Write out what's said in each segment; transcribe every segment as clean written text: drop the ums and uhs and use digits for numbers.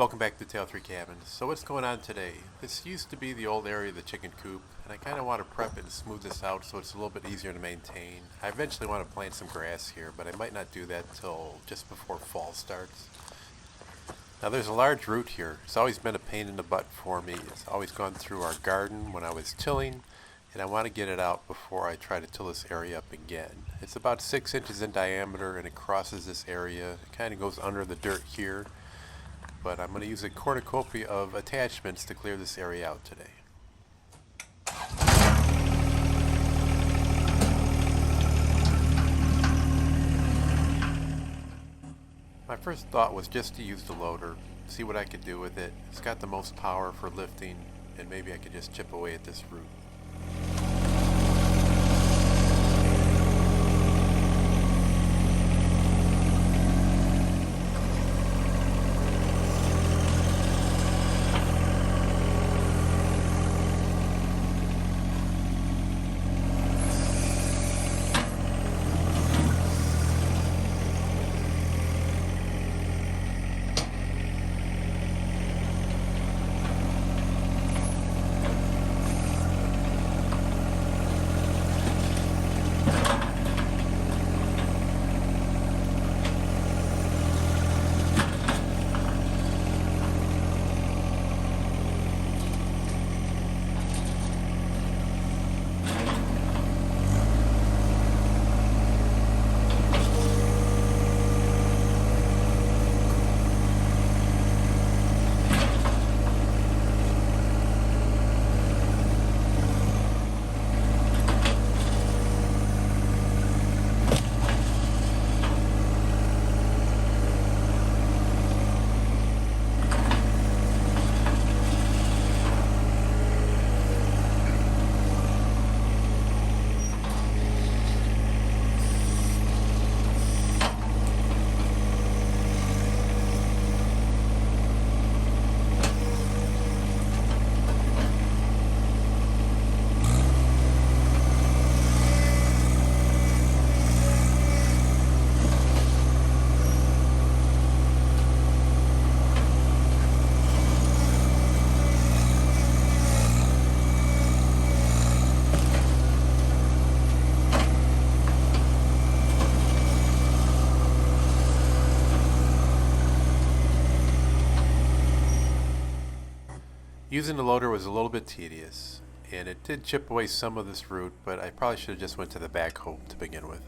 Welcome back to Tale 3 Cabins. So what's going on today? This used to be the old area of the chicken coop, and I kind of want to prep it and smooth this out so it's a little bit easier to maintain. I eventually want to plant some grass here, but I might not do that till just before fall starts. Now there's a large root here. It's always been a pain in the butt for me. It's always gone through our garden when I was tilling, and I want to get it out before I try to till this area up again. It's about 6 inches in diameter and it crosses this area. It kind of goes under the dirt here. But I'm going to use a cornucopia of attachments to clear this area out today. My first thought was just to use the loader, see what I could do with it. It's got the most power for lifting, and maybe I could just chip away at this root. Using the loader was a little bit tedious, and it did chip away some of this root, but I probably should have just went to the backhoe to begin with.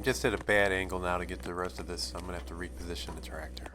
Just at a bad angle now to get the rest of this, so I'm going to have to reposition the tractor.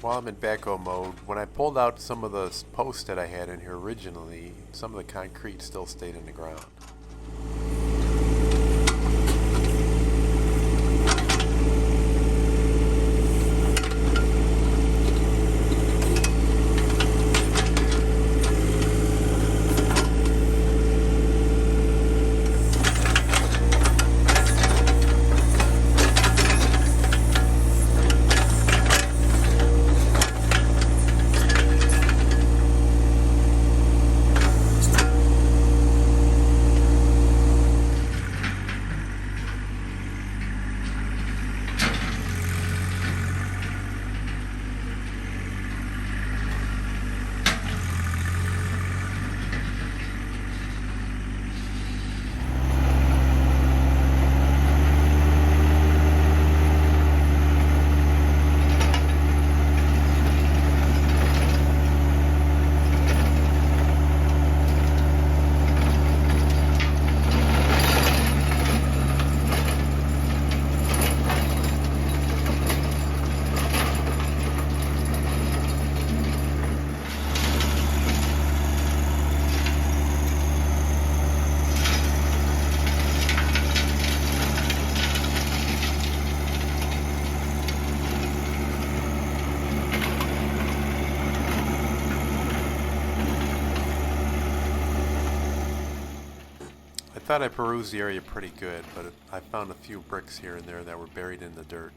while I'm in backhoe mode, when I pulled out some of the posts that I had in here originally, some of the concrete still stayed in the ground. I thought I perused the area pretty good, but I found a few bricks here and there that were buried in the dirt.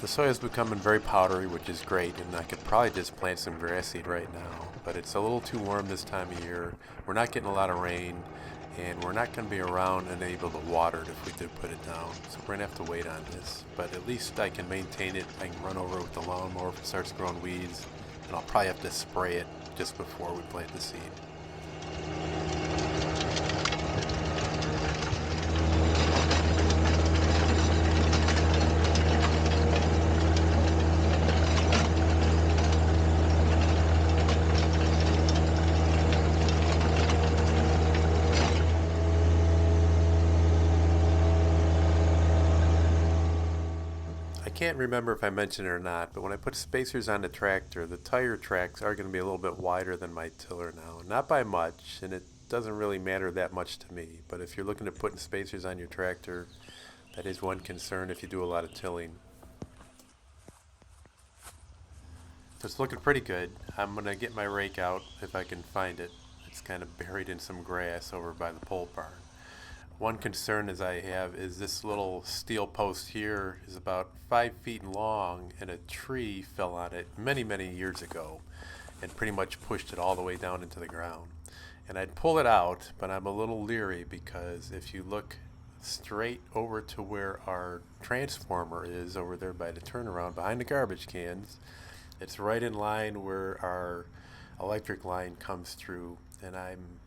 The soil is becoming very powdery, which is great, and I could probably just plant some grass seed right now, but it's a little too warm this time of year. We're not getting a lot of rain, and we're not going to be around and able to water it if we did put it down, so we're going to have to wait on this. But at least I can maintain it. I can run over it with the lawnmower if it starts growing weeds, and I'll probably have to spray it just before we plant the seed. I can't remember if I mentioned it or not, but when I put spacers on the tractor, the tire tracks are going to be a little bit wider than my tiller now. Not by much, and it doesn't really matter that much to me, but if you're looking to put spacers on your tractor, that is one concern if you do a lot of tilling. It's looking pretty good. I'm going to get my rake out if I can find it. It's kind of buried in some grass over by the pole barn. One concern as I have is this little steel post here is about 5 feet long, and a tree fell on it many years ago and pretty much pushed it all the way down into the ground. And I'd pull it out, but I'm a little leery because if you look straight over to where our transformer is over there by the turnaround behind the garbage cans, it's right in line where our electric line comes through, and I'm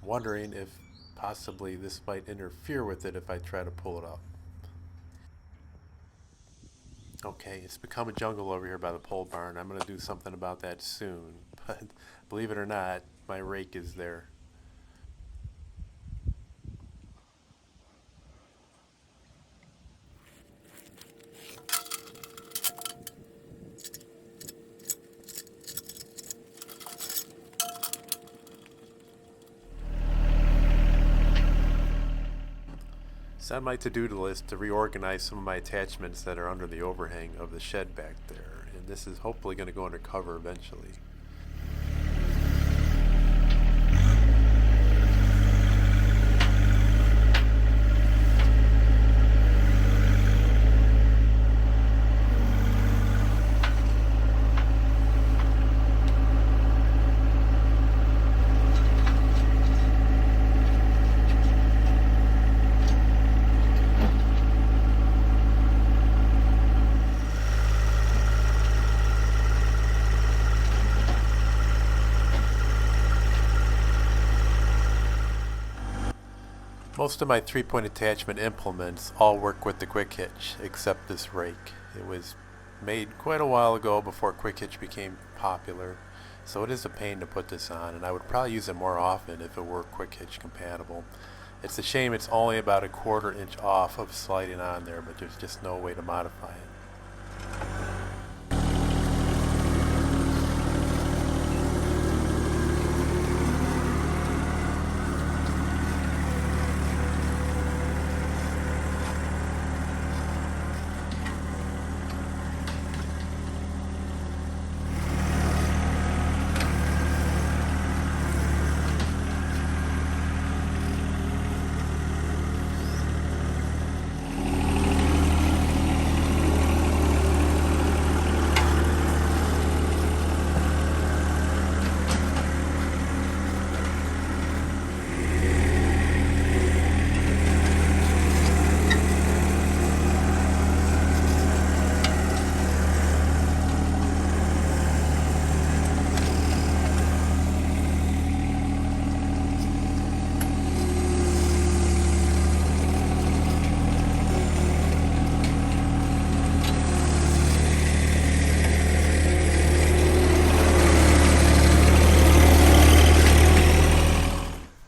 wondering if possibly this might interfere with it if I try to pull it up. Okay, it's become a jungle over here by the pole barn. I'm going to do something about that soon, but believe it or not, my rake is there. It's on my to-do list to reorganize some of my attachments that are under the overhang of the shed back there, and this is hopefully going to go undercover eventually. Most of my 3-point attachment implements all work with the quick hitch, except this rake. It was made quite a while ago before quick hitch became popular, so it is a pain to put this on, and I would probably use it more often if it were quick hitch compatible. It's a shame it's only about a 1/4 inch off of sliding on there, but there's just no way to modify it.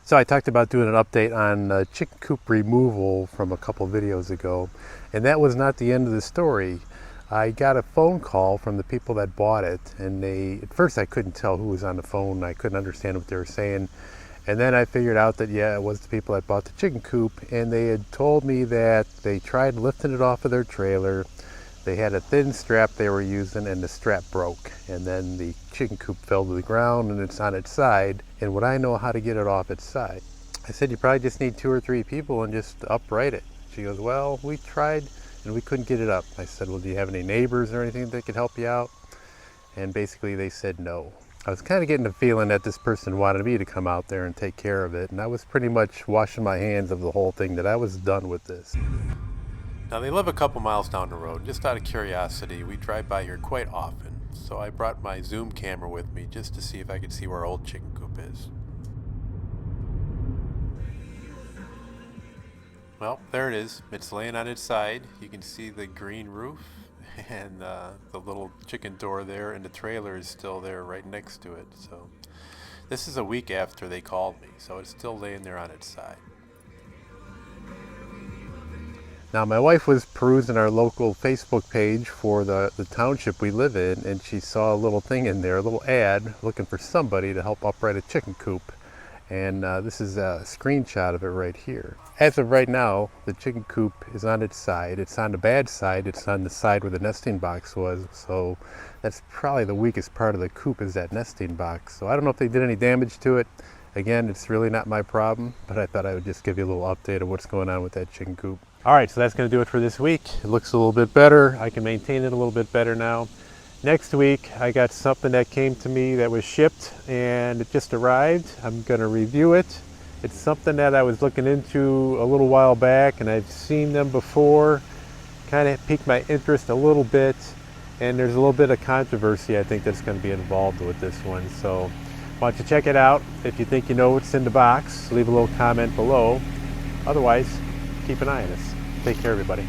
So I talked about doing an update on chicken coop removal from a couple videos ago, and that was not the end of the story. I got a phone call from the people that bought it, and at first I couldn't tell who was on the phone. I couldn't understand what they were saying, and then I figured out that yeah, it was the people that bought the chicken coop, and they had told me that they tried lifting it off of their trailer. They had a thin strap they were using, and the strap broke, and then the chicken coop fell to the ground and it's on its side, and would I know how to get it off its side? I said, you probably just need 2 or 3 people and just upright it. She goes, well, we tried and we couldn't get it up. I said, well, do you have any neighbors or anything that could help you out? And basically they said no. I was kind of getting the feeling that this person wanted me to come out there and take care of it, and I was pretty much washing my hands of the whole thing, that I was done with this. Now they live a couple miles down the road. Just out of curiosity, we drive by here quite often, so I brought my zoom camera with me just to see if I could see where our old chicken coop is. Well, there it is. It's laying on its side. You can see the green roof and the little chicken door there, and the trailer is still there right next to it. So this is a week after they called me, so it's still laying there on its side. Now my wife was perusing our local Facebook page for the township we live in, and she saw a little thing in there, a little ad looking for somebody to help upright a chicken coop. And this is a screenshot of it right here. As of right now, the chicken coop is on its side. It's on the bad side. It's on the side where the nesting box was. So that's probably the weakest part of the coop, is that nesting box. So I don't know if they did any damage to it. Again, it's really not my problem, but I thought I would just give you a little update of what's going on with that chicken coop. All right, so that's going to do it for this week. It looks a little bit better. I can maintain it a little bit better now. Next week, I got something that came to me that was shipped and it just arrived. I'm going to review it. It's something that I was looking into a little while back, and I've seen them before. Kind of piqued my interest a little bit, and there's a little bit of controversy I think that's going to be involved with this one. So why don't you check it out? If you think you know what's in the box, leave a little comment below. Otherwise, keep an eye on us. Take care, everybody.